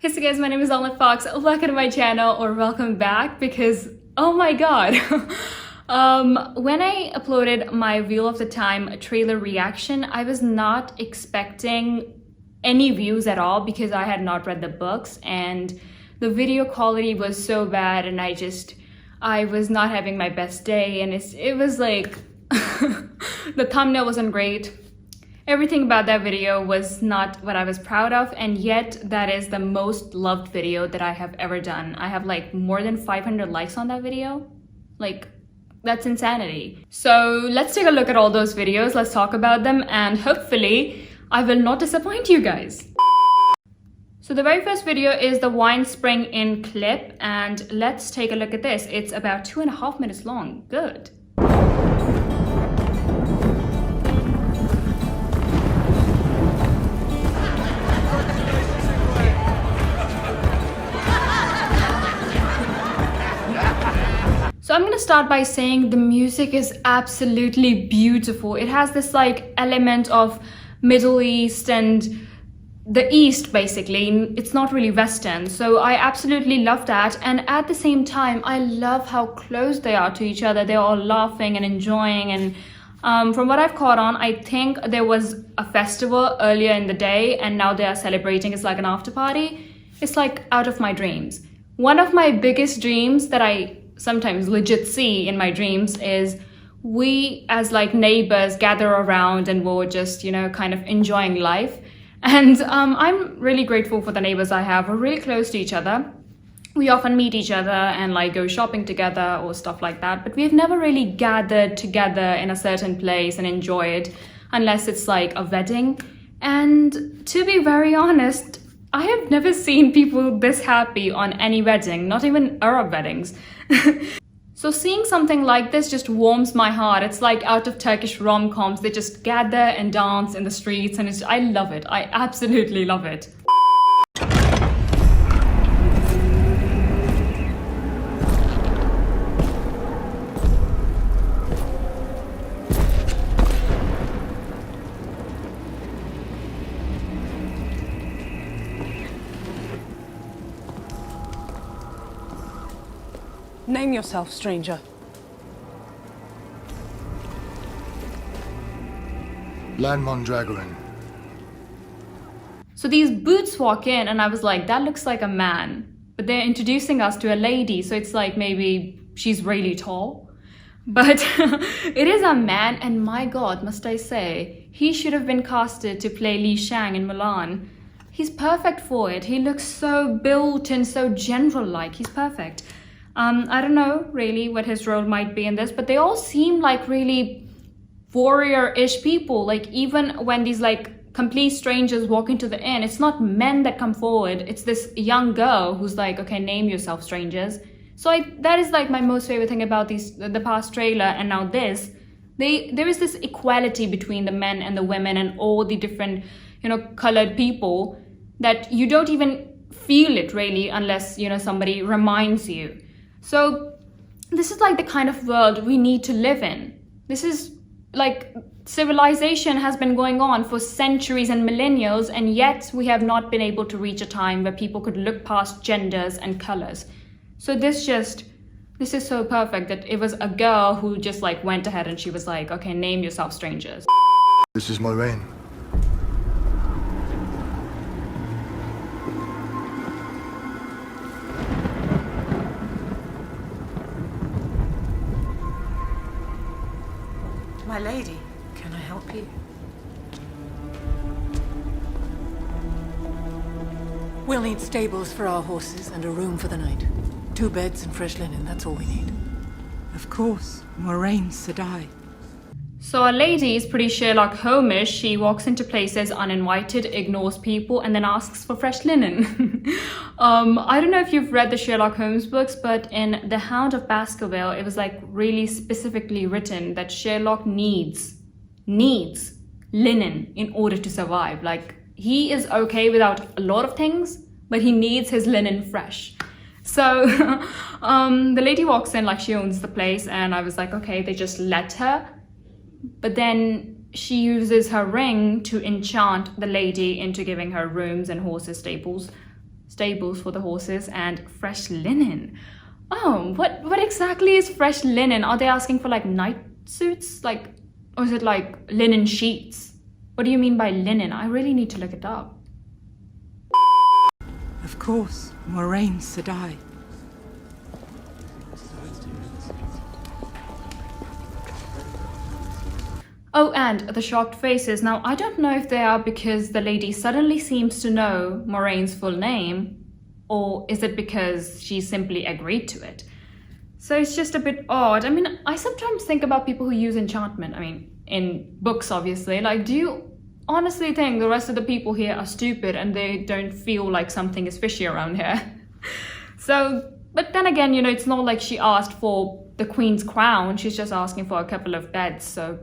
Hey so guys, my name is Alma Fox. Welcome to my channel, or welcome back, because oh my god. When I uploaded my Wheel of the Time trailer reaction, I was not expecting any views at all because I had not read the books and the video quality was so bad, and I was not having my best day, and it was like the thumbnail wasn't great. Everything about that video was not what I was proud of, and yet that is the most loved video that I have ever done. I have like more than 500 likes on that video. Like, that's insanity. So let's take a look at all those videos, let's talk about them, and hopefully I will not disappoint you guys. So the very first video is the Wine Spring Inn clip, and let's take a look at this. It's about 2.5 minutes long. Good. So I'm gonna start by saying the music is absolutely beautiful. It has this like element of Middle East and the East basically. It's not really Western. So I absolutely love that. And at the same time, I love how close they are to each other. They're all laughing and enjoying. And from what I've caught on, I think there was a festival earlier in the day and now they are celebrating. It's like an after party. It's like out of my dreams. One of my biggest dreams that I sometimes legit see in my dreams is we as like neighbors gather around and we're just, you know, kind of enjoying life. And I'm really grateful for the neighbors I have. We're really close to each other. We often meet each other and like go shopping together or stuff like that, but we've never really gathered together in a certain place and enjoy it unless it's like a wedding. And to be very honest, I have never seen people this happy on any wedding, not even Arab weddings. So seeing something like this just warms my heart. It's like out of Turkish rom-coms. They just gather and dance in the streets, and I love it. I absolutely love it. Name yourself, stranger. Mandragoran. So these boots walk in and I was like, that looks like a man. But they're introducing us to a lady, so it's like maybe she's really tall. But it is a man, and my god, must I say, he should have been casted to play Li Shang in Mulan. He's perfect for it. He looks so built and so general-like. He's perfect. I don't know really what his role might be in this, but they all seem like really warrior-ish people. Like even when these like complete strangers walk into the inn, it's not men that come forward. It's this young girl who's like, okay, name yourself, strangers. So that is like my most favorite thing about the past trailer and now this. There is this equality between the men and the women and all the different, you know, colored people that you don't even feel it really unless, you know, somebody reminds you. So this is like the kind of world we need to live in. This is like civilization has been going on for centuries and millennials, and yet we have not been able to reach a time where people could look past genders and colors. So this is so perfect that it was a girl who just like went ahead and she was like, okay, name yourself, strangers. This is Moiraine. My lady, can I help you? We'll need stables for our horses and a room for the night. 2 beds and fresh linen, that's all we need. Of course, Moiraine Sedai. So our lady is pretty Sherlock Holmes-ish. She walks into places uninvited, ignores people, and then asks for fresh linen. I don't know if you've read the Sherlock Holmes books, but in The Hound of Baskerville, it was like really specifically written that Sherlock needs linen in order to survive. Like, he is okay without a lot of things, but he needs his linen fresh. So the lady walks in like she owns the place, and I was like, okay, they just let her. But then she uses her ring to enchant the lady into giving her rooms and horses stables. stables for the horses, and fresh linen. Oh, what exactly is fresh linen? Are they asking for like night suits? Like, or is it like linen sheets? What do you mean by linen? I really need to look it up. Of course, Moiraine Sedai. Oh, and the shocked faces. Now, I don't know if they are because the lady suddenly seems to know Moraine's full name, or is it because she simply agreed to it? So it's just a bit odd. I mean, I sometimes think about people who use enchantment. I mean, in books, obviously. Like, do you honestly think the rest of the people here are stupid and they don't feel like something is fishy around here? So, but then again, you know, it's not like she asked for the queen's crown. She's just asking for a couple of beds, so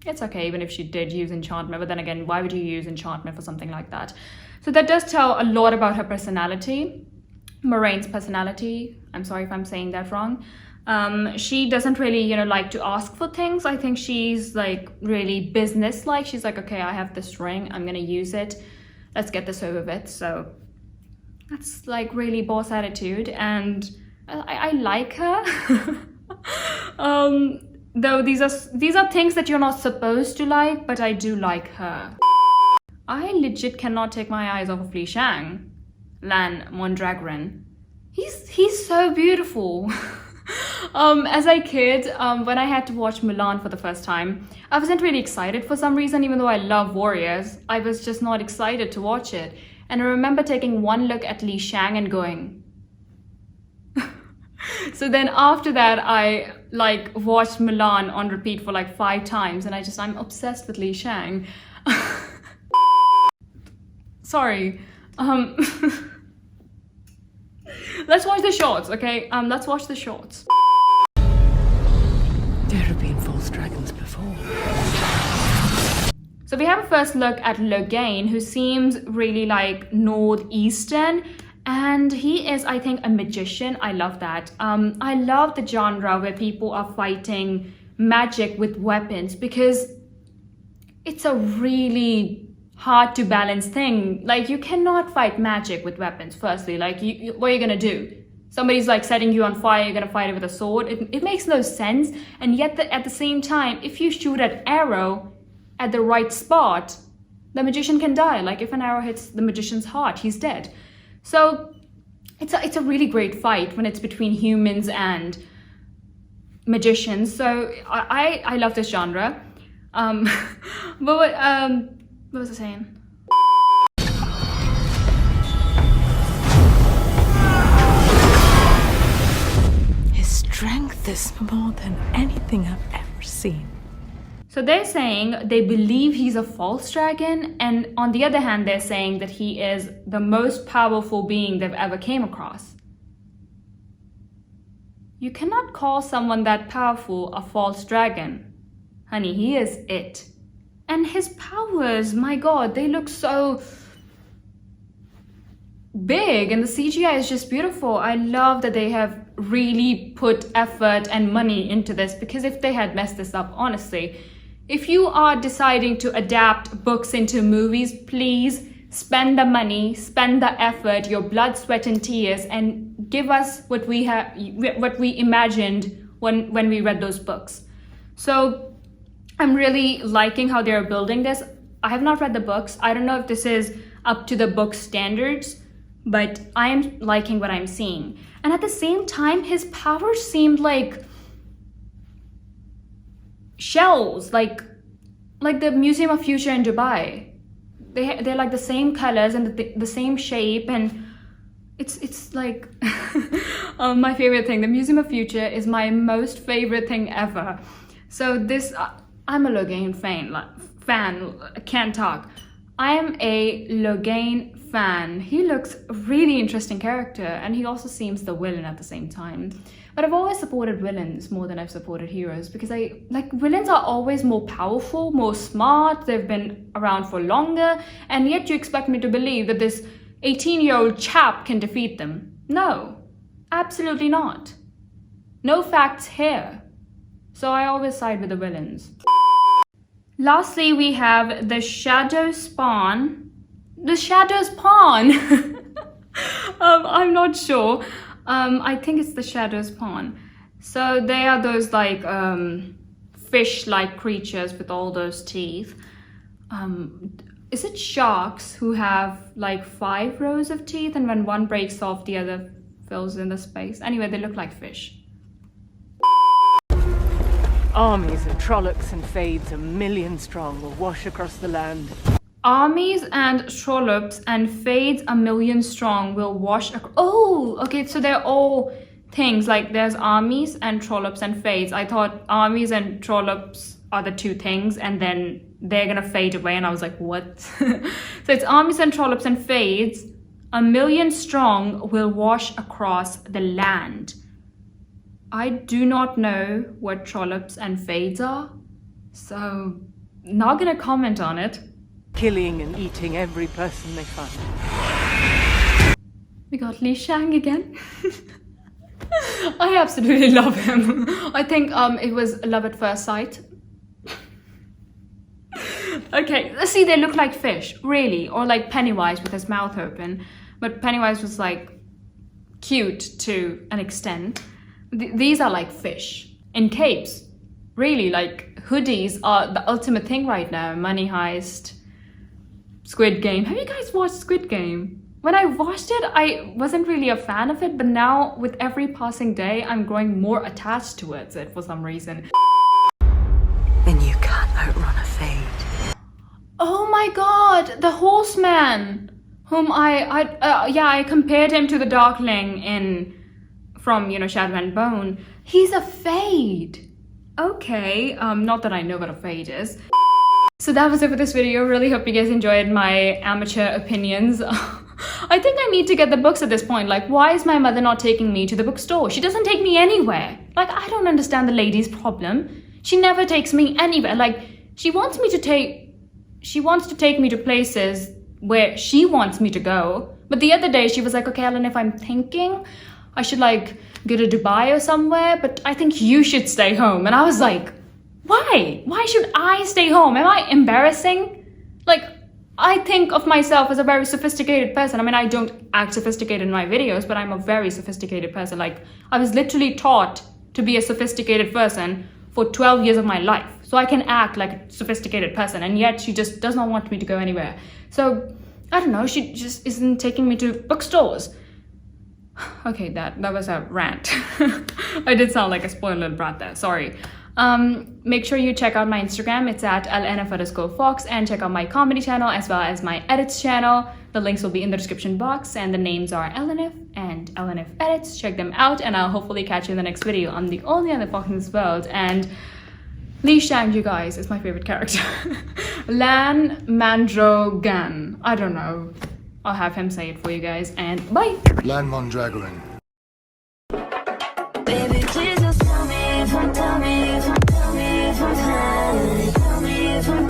it's okay even if she did use enchantment. But then again, why would you use enchantment for something like that? So that does tell a lot about her personality, Moraine's personality. I'm sorry if I'm saying that wrong. She doesn't really, you know, like to ask for things. I think she's like really business-like. She's like, okay, I have this ring, I'm gonna use it. Let's get this over with. So that's like really boss attitude, and I like her. Though these are things that you're not supposed to like, but I do like her. I legit cannot take my eyes off of Li Shang, Lan Mandragoran. He's so beautiful. As a kid, when I had to watch Mulan for the first time, I wasn't really excited for some reason. Even though I love warriors, I was just not excited to watch it. And I remember taking one look at Li Shang and going. So then after that, I like watched Mulan on repeat for like 5 times, and I'm obsessed with Li Shang. Sorry. Let's watch the shorts, okay? Let's watch the shorts. There have been false dragons before. So we have a first look at Logain, who seems really like northeastern, and he is, I think, a magician. I love that. I love the genre where people are fighting magic with weapons, because it's a really hard to balance thing. Like, you cannot fight magic with weapons. Firstly, like, what are you gonna do? Somebody's like setting you on fire, you're gonna fight it with a sword? It makes no sense. And yet at the same time, if you shoot an arrow at the right spot, the magician can die. Like, if an arrow hits the magician's heart, he's dead. So it's a really great fight when it's between humans and magicians. So I love this genre. What was I saying? His strength is more than anything I've ever seen. So they're saying they believe he's a false dragon, and on the other hand, they're saying that he is the most powerful being they've ever came across. You cannot call someone that powerful a false dragon. Honey, he is it. And his powers, my god, they look so big, and the CGI is just beautiful. I love that they have really put effort and money into this, because if they had messed this up, honestly, if you are deciding to adapt books into movies, please spend the money, spend the effort, your blood, sweat, and tears, and give us what we imagined when we read those books. So I'm really liking how they're building this. I have not read the books. I don't know if this is up to the book standards, but I am liking what I'm seeing. And at the same time, his powers seemed like shells, like the Museum of Future in Dubai. They're like the same colors and the same shape, and it's like my favorite thing. The Museum of Future is my most favorite thing ever. So this, I'm a Logain fan. I can't talk. I am a Logain fan. He looks a really interesting character, and he also seems the villain at the same time. But I've always supported villains more than I've supported heroes, because villains are always more powerful, more smart, they've been around for longer, and yet you expect me to believe that this 18-year-old chap can defeat them. No, absolutely not. No facts here. So I always side with the villains. Lastly, we have the Shadowspawn. The Shadowspawn! I'm not sure. I think it's the Shadowspawn. So they are those like fish-like creatures with all those teeth. Is it sharks who have like 5 rows of teeth, and when one breaks off, the other fills in the space? Anyway, they look like fish. Armies of trollocs and fades, 1,000,000 strong, will wash across the land. Armies and trollops and fades 1,000,000 strong will wash oh, okay, so they're all things. Like there's armies and trollops and fades. I thought armies and trollops are the 2 things, and then they're gonna fade away, and I was like, what? So it's armies and trollops and fades 1,000,000 strong will wash across the land. I do not know what trollops and fades are, so not gonna comment on it. Killing and eating every person they find. We got Li Shang again. I absolutely love him. I think it was love at first sight. Okay, see, they look like fish, really, or like Pennywise with his mouth open. But Pennywise was like cute to an extent. These are like fish in capes. Really, like hoodies are the ultimate thing right now. Money Heist, Squid Game. Have you guys watched Squid Game? When I watched it, I wasn't really a fan of it, but now with every passing day, I'm growing more attached towards it for some reason. Then you can't outrun a fade. Oh my god, the horseman, whom I compared him to the Darkling from, you know, Shadow and Bone. He's a fade. Okay, not that I know what a fade is. So that was it for this video. Really hope you guys enjoyed my amateur opinions. I think I need to get the books at this point. Like, why is my mother not taking me to the bookstore? She doesn't take me anywhere. Like, I don't understand the lady's problem. She never takes me anywhere. Like, she wants to take me to places where she wants me to go. But the other day she was like, okay, Ellen, if I'm thinking I should like go to Dubai or somewhere, but I think you should stay home. And I was like, why? Why should I stay home? Am I embarrassing? Like, I think of myself as a very sophisticated person. I mean, I don't act sophisticated in my videos, but I'm a very sophisticated person. Like, I was literally taught to be a sophisticated person for 12 years of my life. So I can act like a sophisticated person, and yet she just does not want me to go anywhere. So, I don't know, she just isn't taking me to bookstores. Okay, that was a rant. I did sound like a spoiled little brat there, sorry. Make sure you check out my Instagram. It's at lnf_fox, and check out my comedy channel as well as my edits channel. The links will be in the description box, and the names are LNF and LNF Edits. Check them out, and I'll hopefully catch you in the next video. I'm the only other fox in this world, and Li Shang, you guys, is my favorite character. Lan Mandragoran. I don't know. I'll have him say it for you guys, and bye! Lan Mandragoran. Baby, please just tell me if I'm